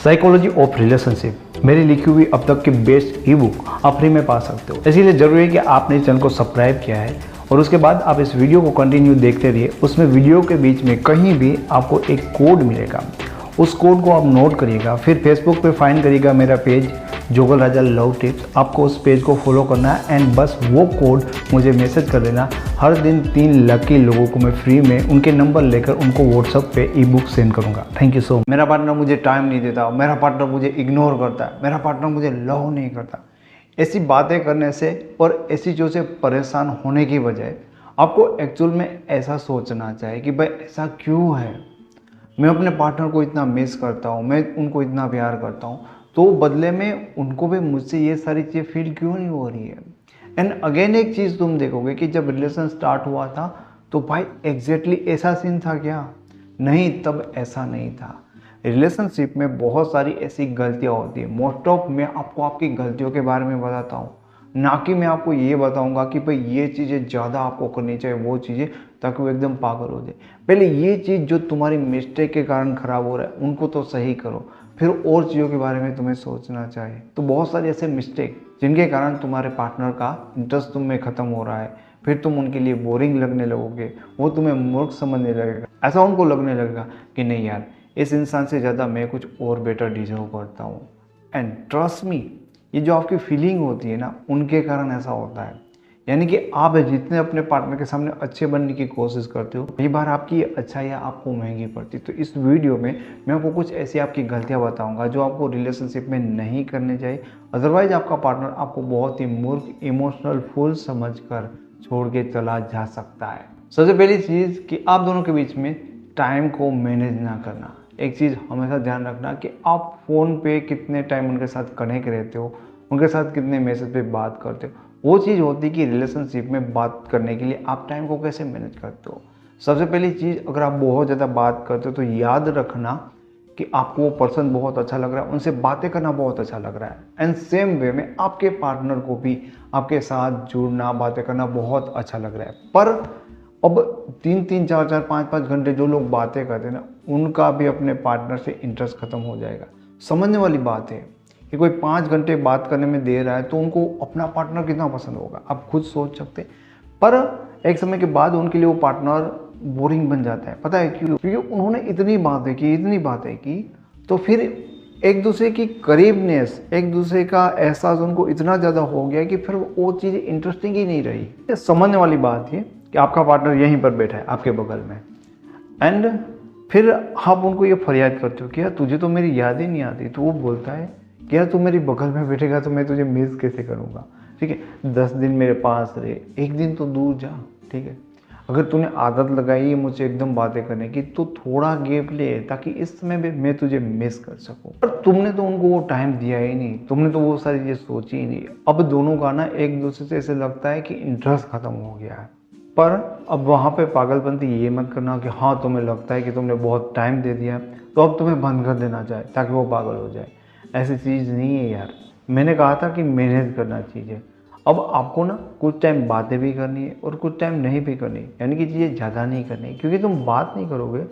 Psychology of relationship मेरी लिखी हुई अब तक की बेस्ट ई बुक आप फ्री में पा सकते हो। इसीलिए जरूरी है कि आपने इस चैनल को सब्सक्राइब किया है और उसके बाद आप इस वीडियो को कंटिन्यू देखते रहिए। उसमें वीडियो के बीच में कहीं भी आपको एक कोड मिलेगा, उस कोड को आप नोट करिएगा। फिर फेसबुक पे फाइंड करिएगा मेरा पेज जोगल राजा लव टिप्स। आपको उस पेज को फॉलो करना है एंड बस वो कोड मुझे मैसेज कर देना। हर दिन 3 लकी लोगों को मैं फ्री में उनके नंबर लेकर उनको व्हाट्सएप पे ई बुक सेंड करूंगा। Thank you so much. मेरा पार्टनर मुझे टाइम नहीं देता, मेरा पार्टनर मुझे इग्नोर करता है, मेरा पार्टनर मुझे लव नहीं करता। ऐसी बातें करने से और ऐसी चीज़ों से परेशान होने की बजाय आपको एक्चुअल में ऐसा सोचना चाहिए कि भाई ऐसा क्यों है, मैं अपने पार्टनर को इतना मिस करता हूँ, मैं उनको इतना प्यार करता हूँ, तो बदले में उनको भी मुझसे ये सारी चीज़ें फील क्यों नहीं हो रही है। एंड अगेन एक चीज़ तुम देखोगे कि जब रिलेशन स्टार्ट हुआ था तो भाई एग्जैक्टली ऐसा सीन था क्या? नहीं, तब ऐसा नहीं था। रिलेशनशिप में बहुत सारी ऐसी गलतियाँ होती है। मोस्ट ऑफ मैं आपको आपकी गलतियों के बारे में बताता हूँ, ना कि मैं आपको ये बताऊंगा कि भाई ये चीज़ें ज़्यादा आपको करनी चाहिए, वो चीज़ें, ताकि वो एकदम पागल हो जाए। पहले ये चीज़ जो तुम्हारी मिस्टेक के कारण ख़राब हो रहा है उनको तो सही करो, फिर और चीज़ों के बारे में तुम्हें सोचना चाहिए। तो बहुत सारे ऐसे मिस्टेक जिनके कारण तुम्हारे पार्टनर का इंटरेस्ट तुम में ख़त्म हो रहा है, फिर तुम उनके लिए बोरिंग लगने लगोगे, वो तुम्हें मूर्ख समझने लगेगा। ऐसा उनको लगने लगेगा कि नहीं यार, इस इंसान से ज़्यादा मैं कुछ और बेटर डिजर्व करता हूँ। एंड ट्रस्ट मी, ये जो आपकी फीलिंग होती है ना, उनके कारण ऐसा होता है। यानी कि आप जितने अपने पार्टनर के सामने अच्छे बनने की कोशिश करते हो, कई बार आपकी अच्छाइयाँ आपको महंगी पड़ती। तो इस वीडियो में मैं आपको कुछ ऐसी आपकी गलतियाँ बताऊंगा जो आपको रिलेशनशिप में नहीं करनी चाहिए। अदरवाइज आपका पार्टनर आपको बहुत ही मूर्ख, इमोशनल फूल समझकर छोड़ के चला जा सकता है। सबसे पहली चीज़ कि आप दोनों के बीच में टाइम को मैनेज ना करना। एक चीज़ हमेशा ध्यान रखना कि आप फ़ोन पे कितने टाइम उनके साथ कनेक्ट रहते हो, उनके साथ कितने मैसेज पे बात करते हो। वो चीज़ होती है कि रिलेशनशिप में बात करने के लिए आप टाइम को कैसे मैनेज करते हो। सबसे पहली चीज़, अगर आप बहुत ज़्यादा बात करते हो तो याद रखना कि आपको वो पर्सन बहुत अच्छा लग रहा है, उनसे बातें करना बहुत अच्छा लग रहा है। एंड सेम वे में आपके पार्टनर को भी आपके साथ जुड़ना, बातें करना बहुत अच्छा लग रहा है। पर अब 3-3, 4-4, 5-5 घंटे जो लोग बातें करते हैं ना, उनका भी अपने पार्टनर से इंटरेस्ट खत्म हो जाएगा। समझने वाली बात है कि कोई 5 घंटे बात करने में दे रहा है तो उनको अपना पार्टनर कितना पसंद होगा, आप खुद सोच सकते हैं। पर एक समय के बाद उनके लिए वो पार्टनर बोरिंग बन जाता है। पता है क्यों? क्योंकि उन्होंने इतनी बातें की, तो फिर एक दूसरे की करीबनेस, एक दूसरे का एहसास उनको इतना ज़्यादा हो गया कि फिर वो चीज़ इंटरेस्टिंग ही नहीं रही। समझने वाली बात है कि आपका पार्टनर यहीं पर बैठा है आपके बगल में, एंड फिर आप उनको ये फरियाद करते हो कि यार तुझे तो मेरी याद ही नहीं आती। तो वो बोलता है कि यार तू मेरी बगल में बैठेगा तो मैं तुझे मिस कैसे करूँगा। ठीक है, 10 दिन मेरे पास रहे, एक दिन तो दूर जा। ठीक है, अगर तूने आदत लगाई है मुझसे एकदम बातें करने की तो थोड़ा गैप ले, ताकि इस समय में मैं तुझे मिस कर सकूं। पर तुमने तो उनको वो टाइम दिया ही नहीं, तुमने तो वो सारी चीज़ सोची ही नहीं। अब दोनों का ना एक दूसरे से ऐसे लगता है कि इंटरेस्ट खत्म हो गया है। पर अब वहाँ पे पागलपंती ये मत करना कि हाँ तुम्हें लगता है कि तुमने बहुत टाइम दे दिया तो अब तुम्हें बंद कर देना चाहिए ताकि वो पागल हो जाए। ऐसी चीज़ नहीं है यार। मैंने कहा था कि मैनेज करना चीज़ें। अब आपको ना कुछ टाइम बातें भी करनी है और कुछ टाइम नहीं भी करनी है, यानी कि चीज़ें ज़्यादा नहीं करनी, क्योंकि तुम बात नहीं करोगे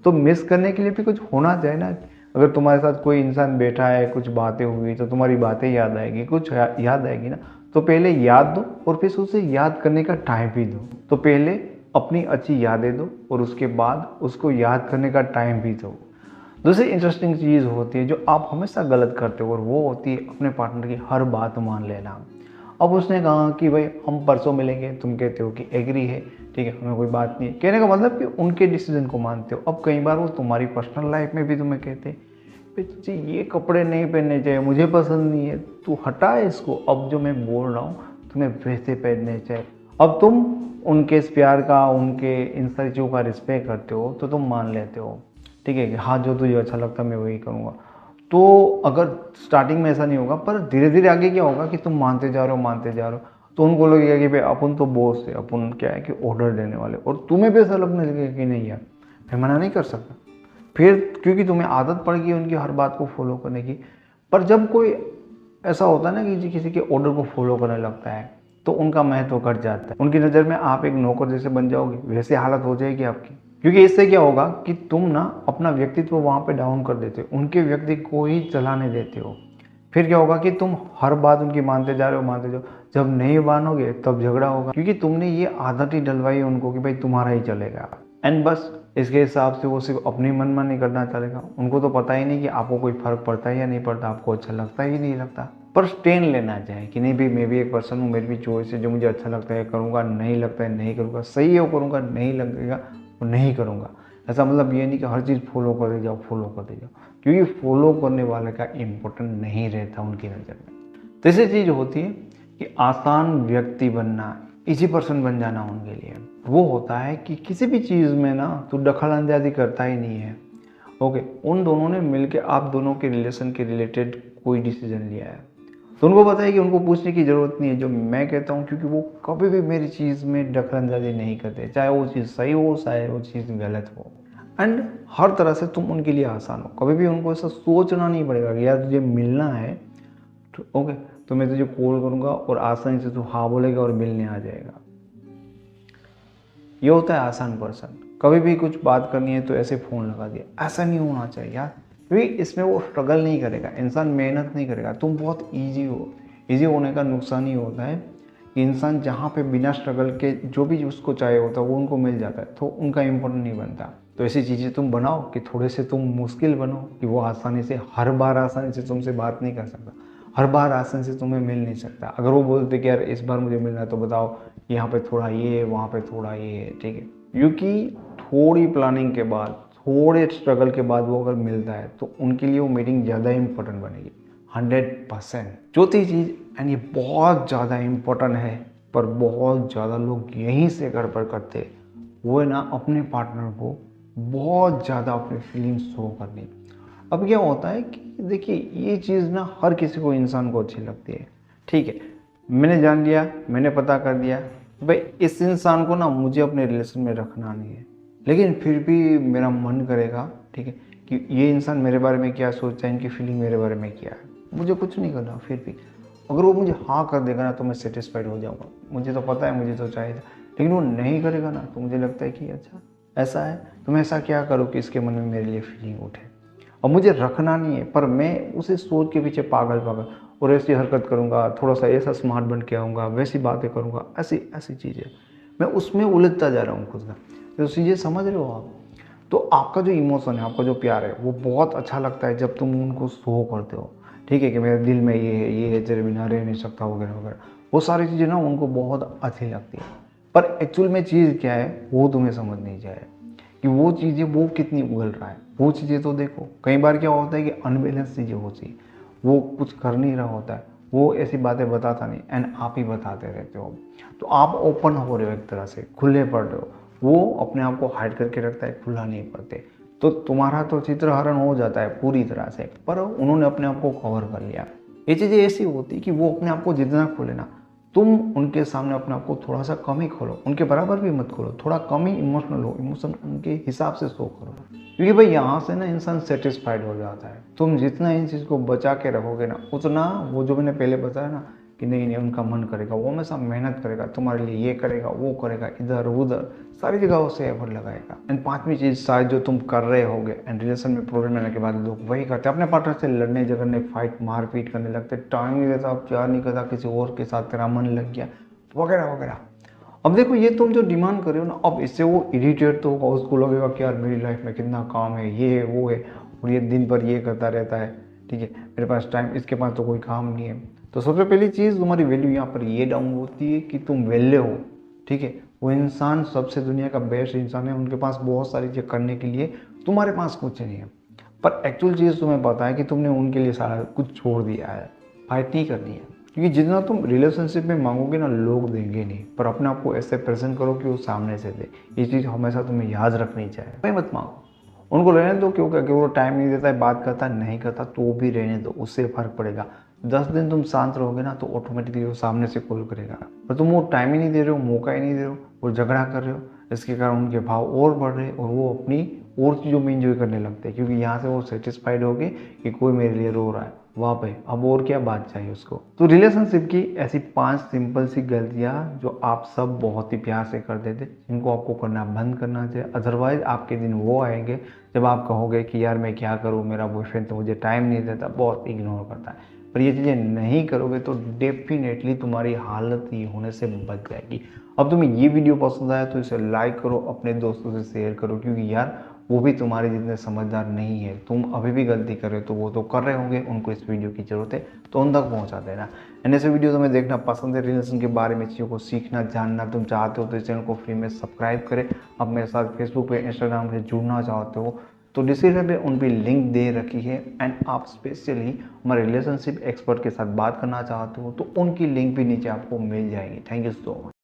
तो मिस करने के लिए भी कुछ होना चाहिए ना। अगर तुम्हारे साथ कोई इंसान बैठा है, कुछ बातें हुई तो तुम्हारी बातें याद आएगी, कुछ याद आएगी ना, तो पहले याद दो और फिर उसे याद करने का टाइम भी दो। तो पहले अपनी अच्छी यादें दो और उसके बाद उसको याद करने का टाइम भी दो। दूसरी इंटरेस्टिंग चीज़ होती है जो आप हमेशा गलत करते हो, और वो होती है अपने पार्टनर की हर बात मान लेना। अब उसने कहा कि भाई हम परसों मिलेंगे, तुम कहते हो कि एग्री है, ठीक है, हमें कोई बात नहीं है। कहने का मतलब कि उनके डिसीजन को मानते हो। अब कई बार वो तुम्हारी पर्सनल लाइफ में भी तुम्हें कहते हैं ये कपड़े नहीं पहनने चाहिए, मुझे पसंद नहीं है, तू हटा इसको, अब जो मैं बोल रहा हूँ तुम्हें वैसे पहनने चाहिए। अब तुम उनके इस प्यार का, उनके इन सारी चीज़ों का रिस्पेक्ट करते हो तो तुम मान लेते हो, ठीक है, कि हाँ जो तुझे अच्छा लगता है मैं वही करूँगा। तो अगर स्टार्टिंग में ऐसा नहीं होगा, पर धीरे धीरे आगे क्या होगा कि तुम मानते जा रहे हो, तो उनको लगेगा कि भाई अपन तो बॉस है, अपन क्या है कि ऑर्डर देने वाले, और तुम्हें भी ऐसा लगने लगेगा कि नहीं यार मैं मना नहीं कर सकता। फिर क्योंकि तुम्हें आदत पड़ गई उनकी हर बात को फॉलो करने की। पर जब कोई ऐसा होता है ना कि किसी के ऑर्डर को फॉलो करने लगता है तो उनका महत्व घट जाता है। उनकी नज़र में आप एक नौकर जैसे बन जाओगे, वैसे हालत हो जाएगी आपकी। क्योंकि इससे क्या होगा कि तुम ना अपना व्यक्तित्व वहाँ पे डाउन कर देते हो, उनके व्यक्ति को ही चलाने देते हो। फिर क्या होगा कि तुम हर बात उनकी मानते जा रहे हो, मानते जाओ, जब नहीं मानोगे तब झगड़ा होगा, क्योंकि तुमने ये आदत ही डलवाई है उनको कि भाई तुम्हारा ही चलेगा। एंड बस इसके हिसाब से वो सिर्फ अपनी मनमानी करना चलेगा। उनको तो पता ही नहीं कि आपको कोई फर्क पड़ता है या नहीं पड़ता, आपको अच्छा लगता ही नहीं लगता। पर स्टैंड लेना चाहिए कि नहीं भाई मैं भी एक पर्सन हूँ, मेरी भी चॉइस है, जो मुझे अच्छा लगता है करूँगा, नहीं लगता है नहीं करूँगा, सही है वो करूँगा, नहीं लगेगा वो नहीं करूँगा। ऐसा मतलब ये नहीं कि हर चीज़ फॉलो करते जाओ, फॉलो करते जाओ, क्योंकि फॉलो करने वाले का इम्पोर्टेंट नहीं रहता उनकी नज़र में। तीसरी चीज़ होती है कि आसान व्यक्ति बनना, इजी पर्सन बन जाना उनके लिए। वो होता है कि किसी भी चीज़ में ना तो दखल अंदाजी करता ही नहीं है। ओके, उन दोनों ने मिलके आप दोनों के रिलेशन के रिलेटेड कोई डिसीजन लिया है तो उनको पता है कि उनको पूछने की ज़रूरत नहीं है जो मैं कहता हूँ, क्योंकि वो कभी भी मेरी चीज़ में दखल अंदाजी नहीं करते, चाहे वो चीज़ सही हो चाहे वो चीज़ गलत हो। एंड हर तरह से तुम उनके लिए आसान हो, कभी भी उनको ऐसा सोचना नहीं पड़ेगा कि यार तुझे मिलना है तो ओके तो मैं तुझे कॉल करूँगा और आसानी से तू हाँ बोलेगा और मिलने आ जाएगा। ये होता है आसान पर्सन। कभी भी कुछ बात करनी है तो ऐसे फ़ोन लगा दिया, ऐसा नहीं होना चाहिए यार, क्योंकि इसमें वो स्ट्रगल नहीं करेगा, इंसान मेहनत नहीं करेगा, तुम बहुत ईजी हो। ईजी होने का नुकसान ही होता है कि इंसान जहाँ पे बिना स्ट्रगल के जो भी उसको चाहिए होता है वो उनको मिल जाता है, तो उनका इम्पोर्टेंट नहीं बनता। तो ऐसी चीज़ें तुम बनाओ कि थोड़े से तुम मुश्किल बनो कि वो आसानी से हर बार आसानी से तुमसे बात नहीं कर सकता, हर बार आसानी से तुम्हें मिल नहीं सकता। अगर वो बोलते कि यार इस बार मुझे मिलना है तो बताओ यहाँ पे थोड़ा ये है, वहाँ पे थोड़ा ये है, ठीक है, क्योंकि थोड़ी प्लानिंग के बाद, थोड़े स्ट्रगल के बाद वो अगर मिलता है तो उनके लिए वो मीटिंग ज़्यादा इंपॉर्टेंट बनेगी 100%। चौथी चीज़, एंड ये बहुत ज़्यादा इम्पोर्टेंट है पर बहुत ज़्यादा लोग यहीं से गड़बड़ करते, वो है ना अपने पार्टनर को बहुत ज़्यादा अपनी फीलिंग्स शो करनी। अब क्या होता है कि देखिए ये चीज़ ना हर किसी को, इंसान को अच्छी लगती है, ठीक है, मैंने जान लिया, मैंने पता कर दिया भाई इस इंसान को ना मुझे अपने रिलेशन में रखना नहीं है, लेकिन फिर भी मेरा मन करेगा, ठीक है, कि ये इंसान मेरे बारे में क्या सोचता है, इनकी फीलिंग मेरे बारे में क्या है, मुझे कुछ नहीं करना। फिर भी अगर वो मुझे हाँ कर देगा ना तो मैं सेटिस्फाइड हो जाऊँगा, मुझे तो पता है, मुझे तो चाहिए था। लेकिन वो नहीं करेगा ना तो मुझे लगता है कि अच्छा ऐसा है तो मैं ऐसा क्या करूँ कि इसके मन में मेरे लिए फीलिंग उठे, और मुझे रखना नहीं है पर मैं उसे सोच के पीछे पागल और ऐसी हरकत करूँगा, थोड़ा सा ऐसा स्मार्ट बन के आऊँगा, वैसी बातें करूँगा, ऐसी ऐसी चीज़ें मैं उसमें उलझता जा रहा हूँ खुद का। तो चीज़ें समझ रहे हो आप? तो आपका जो इमोशन है, आपका जो प्यार है, वो बहुत अच्छा लगता है जब तुम उनको शो करते हो, ठीक है, कि मेरे दिल में ये है, तेरे बिना रह नहीं सकता वगैरह वगैरह। वो सारी चीज़ें ना उनको बहुत अच्छी लगती है, पर एक्चुअल में चीज़ क्या है वो तुम्हें समझ नहीं जाए कि वो चीज़ें वो कितनी उगल रहा है। वो चीज़ें तो देखो, कई बार क्या होता है कि अनबैलेंस चीज़ें होती है, वो कुछ कर नहीं रहा होता है, वो ऐसी बातें बताता नहीं एंड आप ही बताते रहते हो, तो आप ओपन हो रहे हो, एक तरह से खुले पड़ रहे हो। वो अपने आप को हाइड करके रखता है, खुला नहीं पड़ते, तो तुम्हारा तो चित्रहरण हो जाता है पूरी तरह से, पर उन्होंने अपने आप को कवर कर लिया। ये चीज़ें ऐसी होती कि वो अपने आप को जितना खोले ना, तुम उनके सामने अपने आप को थोड़ा सा कम ही खोलो, उनके बराबर भी मत खोलो, थोड़ा कम ही इमोशनल हो, इमोशन उनके हिसाब से शो करो, क्योंकि भाई यहाँ से ना इंसान सेटिस्फाइड हो जाता है। तुम जितना इन चीज़ को बचा के रखोगे ना, उतना वो जो मैंने पहले बताया ना कि नहीं नहीं उनका मन करेगा, वो हमेशा मेहनत करेगा तुम्हारे लिए, ये करेगा वो करेगा, इधर उधर सारी जगह से एफर्ट लगाएगा। एंड पांचवी चीज़ शायद जो तुम कर रहे होगे एंड रिलेशन में प्रॉब्लम आने के बाद लोग वही करते हैं, अपने पार्टनर से लड़ने झगड़ने, फाइट मारपीट करने लगते, टाइम नहीं देता, अब प्यार नहीं करता, किसी और के साथ तेरा मन लग गया वगैरह वगैरह। अब देखो ये तुम जो डिमांड कर रहे हो ना, अब इससे वो इरिटेट तो होगा, उसको लगेगा कि यार मेरी लाइफ में कितना काम है, ये है वो है, और ये दिन भर ये करता रहता है, ठीक है, मेरे पास टाइम, इसके पास तो कोई काम नहीं है। तो सबसे पहली चीज़ तुम्हारी वैल्यू यहाँ पर ये डाउन होती है कि तुम वेल्ले हो, ठीक है, वो इंसान सबसे दुनिया का बेस्ट इंसान है, उनके पास बहुत सारी चीज़ करने के लिए, तुम्हारे पास कुछ नहीं है, पर एक्चुअल चीज़ तुम्हें पता है कि तुमने उनके लिए सारा कुछ छोड़ दिया है, फाइट नहीं करनी है, क्योंकि जितना तुम रिलेशनशिप में मांगोगे ना लोग देंगे नहीं, पर अपने आप को ऐसे प्रेजेंट करो कि वो सामने से दे। ये चीज़ हमेशा तुम्हें याद रखनी चाहिए। भाई मत मांगो, उनको रहने दो, क्योंकि अगर वो टाइम नहीं देता है, बात करता नहीं करता, तो भी रहने दो, उससे फ़र्क पड़ेगा। 10 दिन तुम शांत रहोगे ना तो ऑटोमेटिकली वो सामने से कॉल करेगा, पर तुम वो टाइम ही नहीं दे रहे हो, मौका ही नहीं दे रहे हो, वो झगड़ा कर रहे हो, इसके कारण उनके भाव और बढ़ रहे और वो अपनी और चीज़ों में इंजॉय करने लगते हैं, क्योंकि यहाँ से वो सेटिस्फाइड हो गए कि कोई मेरे लिए रो रहा है, वहाँ पे अब और क्या बात चाहिए उसको। तो रिलेशनशिप की ऐसी 5 सिंपल सी गलतियाँ जो आप सब बहुत ही प्यार से करते थे, जिनको आपको करना बंद करना चाहिए। अदरवाइज आपके दिन वो आएंगे जब आप कहोगे कि यार मैं क्या करूँ, मेरा बॉयफ्रेंड तो मुझे टाइम नहीं देता, बहुत इग्नोर करता है। पर ये चीज़ें नहीं करोगे तो डेफिनेटली तुम्हारी हालत ये होने से बच जाएगी। अब तुम्हें ये वीडियो पसंद आया तो इसे लाइक करो, अपने दोस्तों से शेयर करो, क्योंकि यार वो भी तुम्हारे जितने समझदार नहीं है। तुम अभी भी गलती कर रहे हो तो वो तो कर रहे होंगे, उनको इस वीडियो की जरूरत है तो उन तक पहुंचा देना। एंड ऐसे वीडियो तुम्हें देखना पसंद है, रिलेशन के बारे में चीज़ों को सीखना जानना तुम चाहते हो तो इस चैनल को फ्री में सब्सक्राइब करें। अब मेरे साथ फेसबुक पे इंस्टाग्राम पे जुड़ना चाहते हो तो डिस्क्रिप्शन पे उन पर लिंक दे रखी है। एंड आप स्पेशली हमारे रिलेशनशिप एक्सपर्ट के साथ बात करना चाहते हो तो उनकी लिंक भी नीचे आपको मिल जाएगी। Thank you so much.